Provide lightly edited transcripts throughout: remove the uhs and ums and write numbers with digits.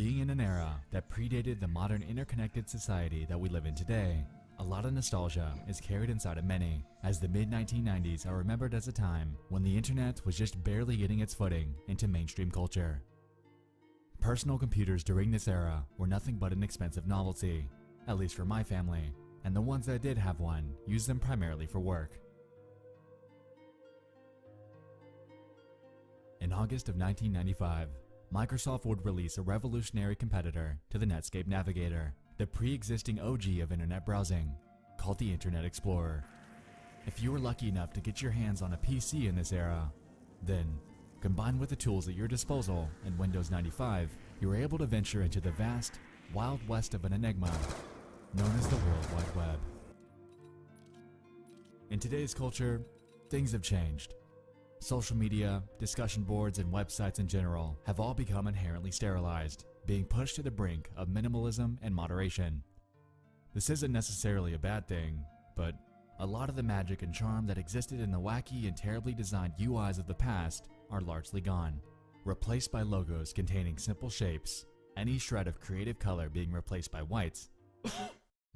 Being in an era that predated the modern interconnected society that we live in today, a lot of nostalgia is carried inside of many, as the mid-1990s are remembered as a time when the internet was just barely getting its footing into mainstream culture. Personal computers during this era were nothing but an expensive novelty, at least for my family, and the ones that did have one used them primarily for work. In August of 1995, Microsoft would release a revolutionary competitor to the Netscape Navigator, the pre-existing OG of internet browsing, called the Internet Explorer. If you were lucky enough to get your hands on a PC in this era, then, combined with the tools at your disposal in Windows 95, you were able to venture into the vast, wild west of an enigma known as the World Wide Web. In today's culture, things have changed. Social media, discussion boards, and websites in general have all become inherently sterilized, being pushed to the brink of minimalism and moderation. This isn't necessarily a bad thing, but a lot of the magic and charm that existed in the wacky and terribly designed UIs of the past are largely gone, replaced by logos containing simple shapes, any shred of creative color being replaced by white,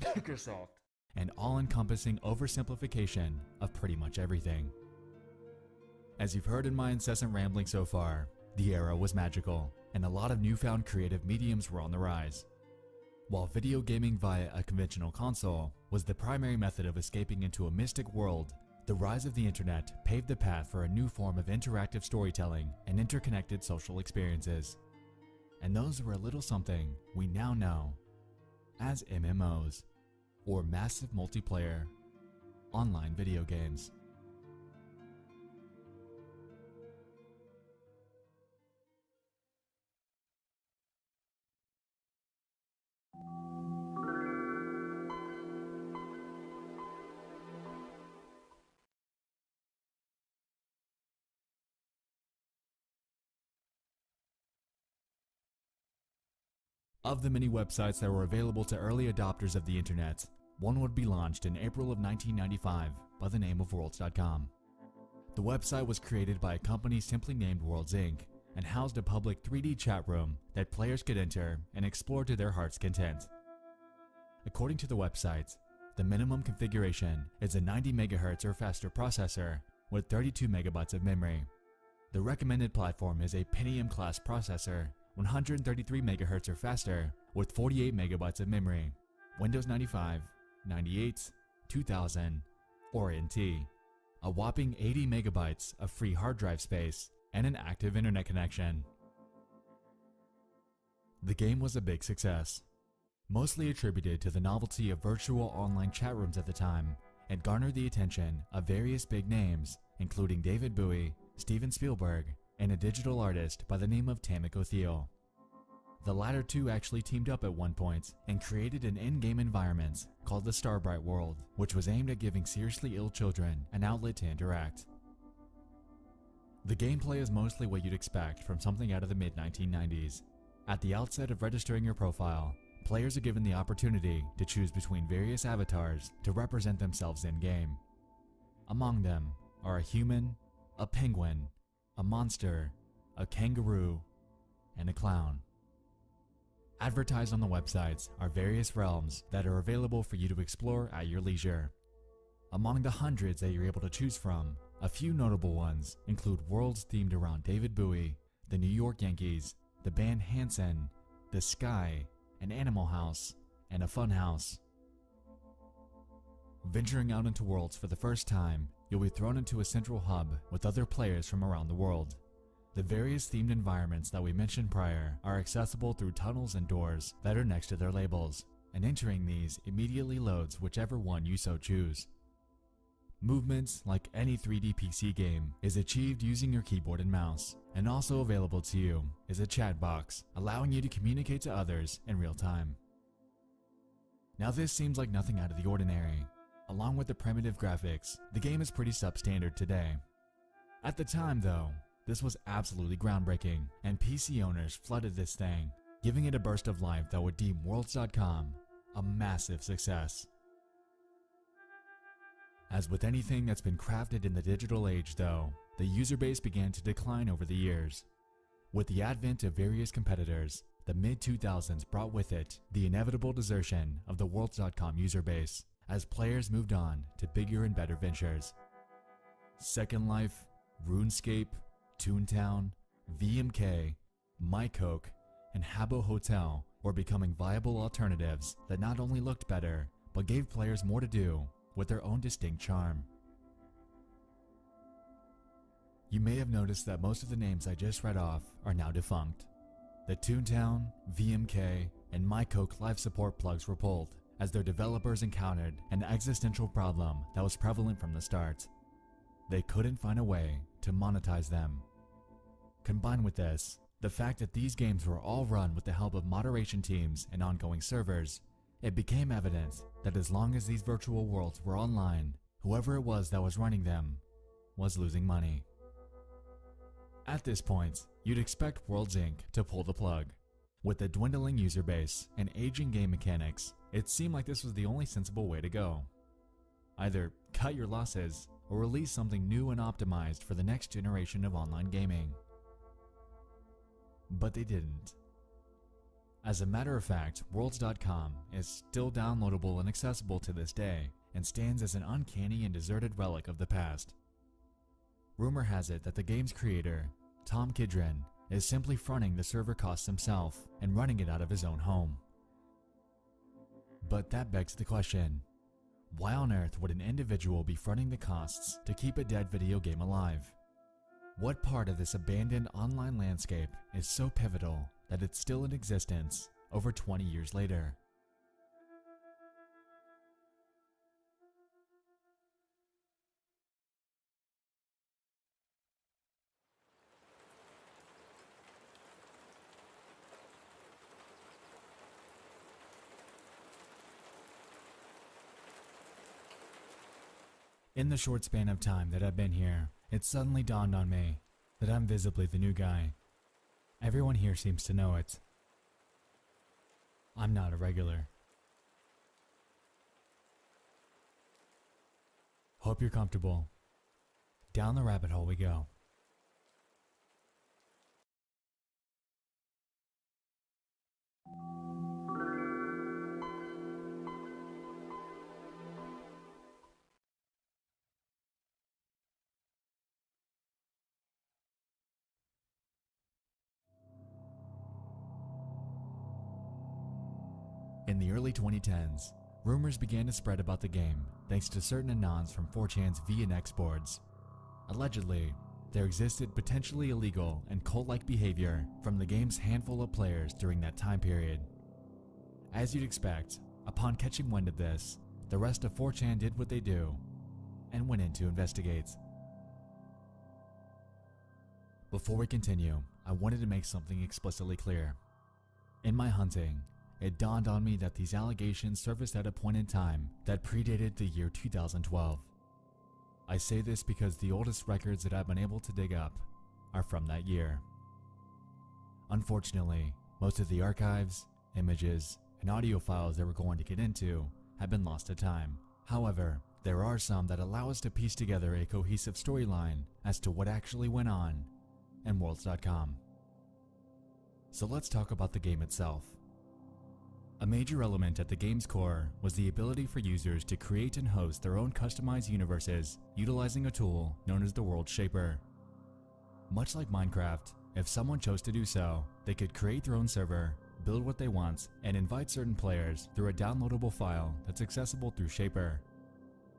Microsoft, and all-encompassing oversimplification of pretty much everything. As you've heard in my incessant rambling so far, the era was magical, and a lot of newfound creative mediums were on the rise. While video gaming via a conventional console was the primary method of escaping into a mystic world, the rise of the internet paved the path for a new form of interactive storytelling and interconnected social experiences. And those were a little something we now know as MMOs, or massive multiplayer online video games. Of the many websites that were available to early adopters of the internet, one would be launched in April of 1995 by the name of Worlds.com. The website was created by a company simply named Worlds Inc. and housed a public 3D chat room that players could enter and explore to their heart's content. According to the website, the minimum configuration is a 90 MHz or faster processor with 32 MB of memory. The recommended platform is a Pentium class processor, 133 MHz or faster, with 48 MB of memory, Windows 95, 98, 2000, or NT, a whopping 80 MB of free hard drive space, and an active internet connection. The game was a big success, mostly attributed to the novelty of virtual online chat rooms at the time, and garnered the attention of various big names, including David Bowie, Steven Spielberg, and a digital artist by the name of Tamiko Thiel. The latter two actually teamed up at one point and created an in-game environment called the Starbright World, which was aimed at giving seriously ill children an outlet to interact. The gameplay is mostly what you'd expect from something out of the mid-1990s. At the outset of registering your profile, players are given the opportunity to choose between various avatars to represent themselves in-game. Among them are a human, a penguin, a monster, a kangaroo, and a clown. Advertised on the websites are various realms that are available for you to explore at your leisure. Among the hundreds that you're able to choose from, a few notable ones include worlds themed around David Bowie, the New York Yankees, the band Hanson, the sky, an animal house, and a fun house. Venturing out into worlds for the first time, you'll be thrown into a central hub with other players from around the world. The various themed environments that we mentioned prior are accessible through tunnels and doors that are next to their labels, and entering these immediately loads whichever one you so choose. Movements, like any 3D PC game, is achieved using your keyboard and mouse, and also available to you is a chat box, allowing you to communicate to others in real time. Now this seems like nothing out of the ordinary. Along with the primitive graphics, the game is pretty substandard today. At the time though, this was absolutely groundbreaking, and PC owners flooded this thing, giving it a burst of life that would deem Worlds.com a massive success. As with anything that's been crafted in the digital age though, the user base began to decline over the years. With the advent of various competitors, the mid-2000s brought with it the inevitable desertion of the Worlds.com user base as players moved on to bigger and better ventures. Second Life, RuneScape, Toontown, VMK, MyCoke, and Habbo Hotel were becoming viable alternatives that not only looked better, but gave players more to do with their own distinct charm. You may have noticed that most of the names I just read off are now defunct. The Toontown, VMK, and MyCoke live support plugs were pulled as their developers encountered an existential problem that was prevalent from the start. They couldn't find a way to monetize them. Combined with this, the fact that these games were all run with the help of moderation teams and ongoing servers, it became evident that as long as these virtual worlds were online, whoever it was that was running them was losing money. At this point, you'd expect Worlds Inc. to pull the plug. With a dwindling user base and aging game mechanics, it seemed like this was the only sensible way to go. Either cut your losses or release something new and optimized for the next generation of online gaming. But they didn't. As a matter of fact, Worlds.com is still downloadable and accessible to this day and stands as an uncanny and deserted relic of the past. Rumor has it that the game's creator, Tom Kidron, is simply fronting the server costs himself and running it out of his own home. But that begs the question, why on earth would an individual be fronting the costs to keep a dead video game alive? What part of this abandoned online landscape is so pivotal that it's still in existence over 20 years later? In the short span of time that I've been here, it suddenly dawned on me that I'm visibly the new guy. Everyone here seems to know it. I'm not a regular. Hope you're comfortable. Down the rabbit hole we go. In the early 2010s, rumors began to spread about the game thanks to certain anons from 4chan's VNX boards. Allegedly, there existed potentially illegal and cult-like behavior from the game's handful of players during that time period. As you'd expect, upon catching wind of this, the rest of 4chan did what they do and went in to investigate. Before we continue, I wanted to make something explicitly clear. In my hunting, it dawned on me that these allegations surfaced at a point in time that predated the year 2012. I say this because the oldest records that I've been able to dig up are from that year. Unfortunately, most of the archives, images, and audio files that we're going to get into have been lost to time. However, there are some that allow us to piece together a cohesive storyline as to what actually went on in Worlds.com. So let's talk about the game itself. A major element at the game's core was the ability for users to create and host their own customized universes utilizing a tool known as the World Shaper. Much like Minecraft, if someone chose to do so, they could create their own server, build what they want, and invite certain players through a downloadable file that's accessible through Shaper.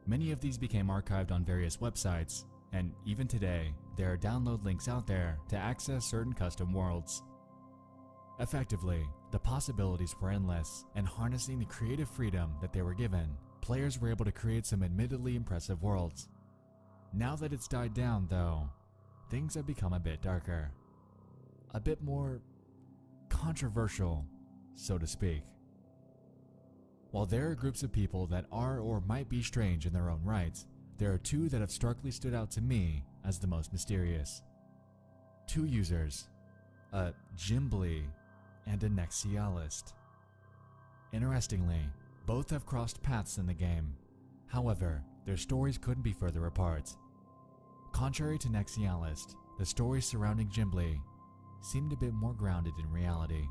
Many of these became archived on various websites, and even today, there are download links out there to access certain custom worlds. Effectively, the possibilities were endless, and harnessing the creative freedom that they were given, players were able to create some admittedly impressive worlds. Now that it's died down, though, things have become a bit darker. A bit more controversial, so to speak. While there are groups of people that are or might be strange in their own right, there are two that have starkly stood out to me as the most mysterious. Two users, a Jimbly and a Nexialist. Interestingly, both have crossed paths in the game. However, their stories couldn't be further apart. Contrary to Nexialist, the stories surrounding Jimbly seemed a bit more grounded in reality.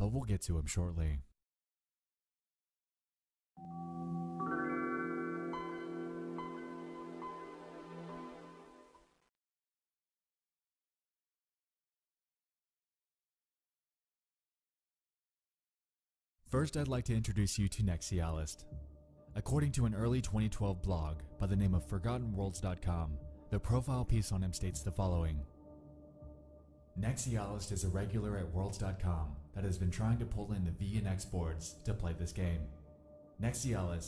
but we'll get to him shortly. First, I'd like to introduce you to Nexialist. According to an early 2012 blog by the name of ForgottenWorlds.com, the profile piece on him states the following. Nexialist is a regular at Worlds.com that has been trying to pull in the V and X boards to play this game. Nexialist